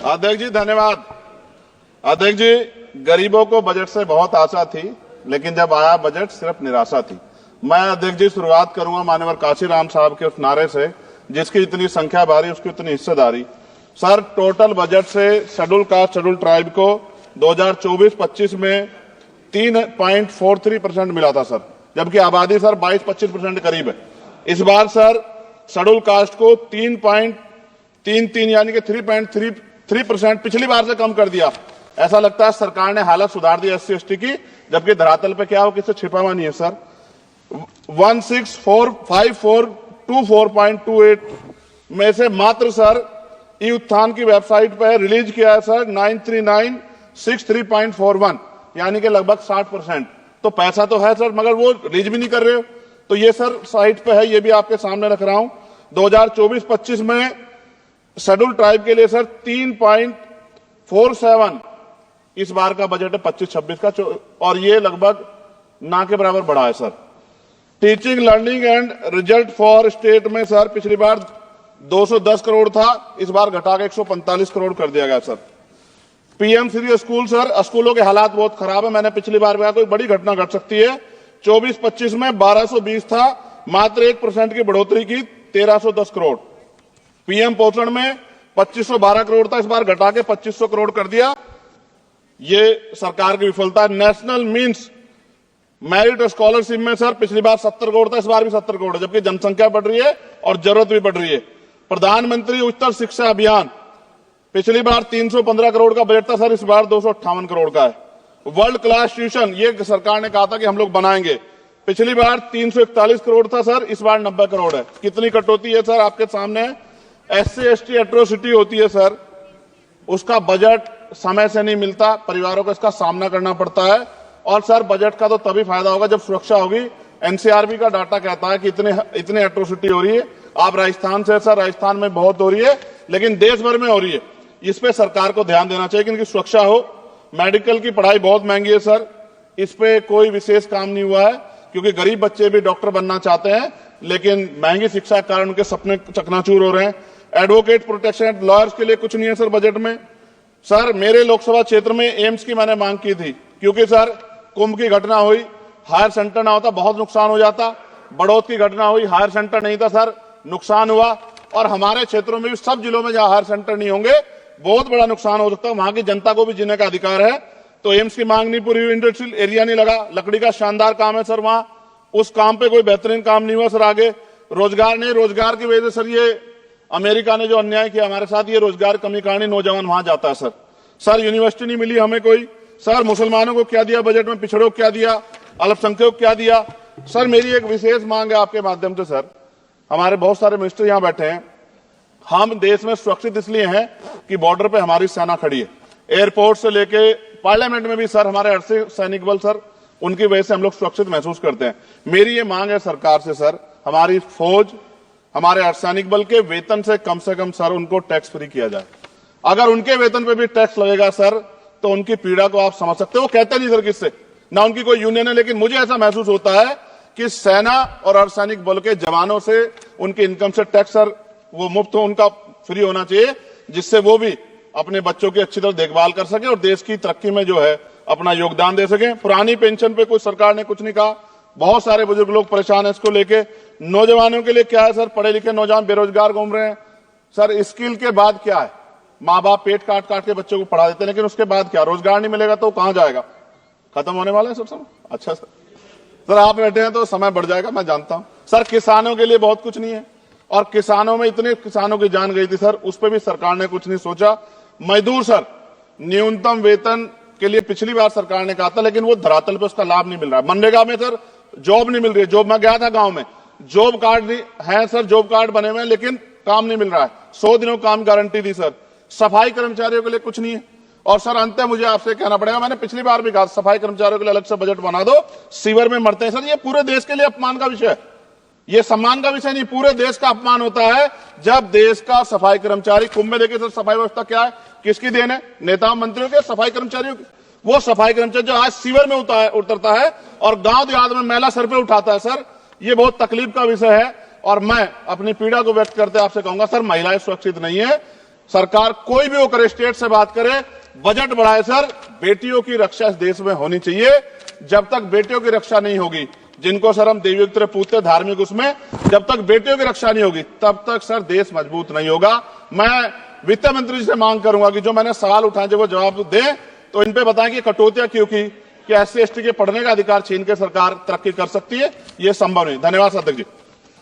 अध्यक्ष जी धन्यवाद। अध्यक्ष जी, गरीबों को बजट से बहुत आशा थी, लेकिन जब आया बजट सिर्फ निराशा थी। मैं अध्यक्ष जी शुरुआत करूंगा माननीय काशीराम साहब के उस नारे से, जिसकी इतनी संख्या भारी उसकी उतनी हिस्सेदारी। सर, टोटल बजट से शेड्यूल कास्ट शेड्यूल ट्राइब को 2024-25 में 3.43% मिला था सर, जबकि आबादी सर 22-25% करीब है। इस बार सर शेड्यूल कास्ट को 3.33 यानी कि 3.33% पिछली बार से कम कर दिया। ऐसा लगता है सरकार ने हालत सुधार दी SC/ST की, जबकि धरातल पे क्या हो किसी छिपा हुआ नहीं है सर। 1645424.28 में से मात्र सर ई उत्थान की वेबसाइट पर रिलीज किया है सर 93963.41 यानी कि लगभग 60%। तो पैसा तो है सर, मगर वो रिलीज भी नहीं कर रहे हो। तो ये सर साइट पे है, ये भी आपके सामने रख रहा हूं। 2024-25 में शेड्यूल ट्राइब के लिए सर 3.47 इस बार का बजट है 25-26 का, और ये लगभग ना के बराबर बढ़ा है sir. Teaching learning and result for state में सर पिछली बार 210 करोड़ था, इस बार घटा के 145 करोड़ कर दिया गया sir. PM Shri school sir, स्कूलों के हालात बहुत खराब है। मैंने पिछली बार कहा कोई बड़ी घटना घट सकती है। 24-25 में 1220 था, मात्र 1% की बढ़ोतरी की 1310 करोड़। PM पोषण में 2512 करोड़ था, इस बार घटा के 2500 करोड़ कर दिया। ये सरकार की विफलता है। नेशनल मीन्स मेरिट स्कॉलरशिप में सर पिछली बार 70 करोड़ था, इस बार भी 70 करोड़ है, जबकि जनसंख्या बढ़ रही है और जरूरत भी बढ़ रही है। प्रधानमंत्री उच्चतर शिक्षा अभियान पिछली बार 315 करोड़ का बजट था सर, इस बार 258 करोड़ का है। वर्ल्ड क्लास ट्यूशन ये सरकार ने कहा था कि हम लोग बनाएंगे, पिछली बार 341 करोड़ था सर, इस बार 90 करोड़ है। कितनी कटौती है सर आपके सामने। SC/ST एट्रोसिटी होती है सर, उसका बजट समय से नहीं मिलता, परिवारों को इसका सामना करना पड़ता है। और सर बजट का तो तभी फायदा होगा जब सुरक्षा होगी। NCRB का डाटा कहता है कि इतने एट्रोसिटी हो रही है। आप राजस्थान से सर, राजस्थान में बहुत हो रही है, लेकिन देश भर में हो रही है। इस पे सरकार को ध्यान देना चाहिए कि इनकी सुरक्षा हो। मेडिकल की पढ़ाई बहुत महंगी है सर, इस पे कोई विशेष काम नहीं हुआ है, क्योंकि गरीब बच्चे भी डॉक्टर बनना चाहते हैं, लेकिन महंगी शिक्षा के कारण उनके सपने चकनाचूर हो रहे हैं। एडवोकेट प्रोटेक्शन लॉयर्स के लिए कुछ नहीं है सर बजट में। सर मेरे लोकसभा क्षेत्र में एम्स की मैंने मांग की थी, क्योंकि सर कुंभ की घटना हुई, हायर सेंटर ना होता बहुत नुकसान हो जाता। बड़ौद की घटना हुई, हायर सेंटर नहीं था सर, नुकसान हुआ। और हमारे क्षेत्रों में भी सब जिलों में जहां हायर सेंटर नहीं होंगे बहुत बड़ा नुकसान हो सकता है। वहां की जनता को भी जीने का अधिकार है। तो एम्स की मांग नहीं पूरी हुई, इंडस्ट्रियल एरिया नहीं लगा। लकड़ी का शानदार काम है सर वहां, उस काम पे कोई बेहतरीन काम नहीं हुआ सर। आगे रोजगार नहीं, रोजगार की वजह से सर ये अमेरिका ने जो अन्याय किया हमारे साथ, ये रोजगार कमी कहानी, नौजवान वहां जाता है सर। सर यूनिवर्सिटी नहीं मिली हमें कोई। सर मुसलमानों को क्या दिया बजट में, पिछड़ों को क्या दिया, अल्पसंख्यकों को क्या दिया। सर मेरी एक विशेष मांग है आपके माध्यम से सर, हमारे बहुत सारे मिनिस्टर यहां बैठे हैं। हम देश में सुरक्षित इसलिए हैं कि बॉर्डर पे हमारी सेना खड़ी है। एयरपोर्ट से लेके पार्लियामेंट में भी सर हमारे अर्धसैनिक सैनिक बल सर, उनकी वजह से हम लोग सुरक्षित महसूस करते हैं। मेरी ये मांग है सरकार से सर, हमारी फौज, हमारे अर्धसैनिक बल के वेतन से कम सर उनको टैक्स फ्री किया जाए। अगर उनके वेतन पे भी टैक्स लगेगा सर, तो उनकी पीड़ा को आप समझ सकते हो। वो कहते नहीं सर किससे, ना उनकी कोई यूनियन है, लेकिन मुझे ऐसा महसूस होता है कि सेना और अर्धसैनिक बल के जवानों से उनकी इनकम से टैक्स सर वो मुफ्त हो, उनका फ्री होना चाहिए, जिससे वो भी अपने बच्चों की अच्छी तरह देखभाल कर सके और देश की तरक्की में जो है अपना योगदान दे सके। पुरानी पेंशन पे कोई सरकार ने कुछ नहीं कहा, बहुत सारे बुजुर्ग लोग परेशान है इसको लेके। नौजवानों के लिए क्या है सर, पढ़े लिखे नौजवान बेरोजगार घूम रहे हैं सर। स्किल के बाद क्या है, माँ बाप पेट काट काट के बच्चों को पढ़ा देते हैं, लेकिन उसके बाद क्या, रोजगार नहीं मिलेगा तो कहां जाएगा, खत्म होने वाला है सब समय। अच्छा सर आप बैठे हैं तो समय बढ़ जाएगा, मैं जानता हूं सर। किसानों के लिए बहुत कुछ नहीं है, और किसानों में इतने किसानों की जान गई थी सर, उस पर भी सरकार ने कुछ नहीं सोचा। मजदूर सर, न्यूनतम वेतन के लिए पिछली बार सरकार ने कहा था, लेकिन वो धरातल पे उसका लाभ नहीं मिल रहा है। मनरेगा में सर जॉब नहीं मिल रही है। जॉब, मैं गया था गांव में, जॉब कार्ड है सर, जॉब कार्ड बने हुए हैं, लेकिन काम नहीं मिल रहा है। 100 दिनों काम गारंटी दी सर। सफाई कर्मचारियों के लिए कुछ नहीं है। और सर अंत मुझे आपसे कहना पड़ेगा, मैंने पिछली बार भी कहा सफाई कर्मचारियों के लिए अलग से बजट बना दो, सीवर में मरते हैं सर। ये पूरे देश के लिए अपमान का विषय है, ये सम्मान का विषय नहीं, पूरे देश का अपमान होता है जब देश का सफाई कर्मचारी, कुंभ में देखिए सर सफाई व्यवस्था क्या है, किसकी देन है, नेता मंत्रियों के, सफाई कर्मचारियों की। वो सफाई कर्मचारी जो आज सीवर में उतरता है और गांव देहात में मैला सर पे उठाता है सर, ये बहुत तकलीफ का विषय है। और मैं अपनी पीड़ा को व्यक्त करते आपसे कहूंगा सर, महिलाएं सुरक्षित नहीं है। सरकार कोई भी वो करे, स्टेट से बात करे, बजट बढ़ाए सर। बेटियों की रक्षा इस देश में होनी चाहिए। जब तक बेटियों की रक्षा नहीं होगी, जिनको सर हम देवी उत्तर पूछते धार्मिक, उसमें जब तक बेटियों की रक्षा नहीं होगी तब तक सर देश मजबूत नहीं होगा। मैं वित्त मंत्री जी से मांग करूंगा कि जो मैंने सवाल उठाए जब वो जवाब दें तो इन पे बताएं कि कटौतियां क्यों की, कि SC ST के पढ़ने का अधिकार छीन के सरकार तरक्की कर सकती है, ये संभव नहीं। धन्यवाद अध्यक्ष जी।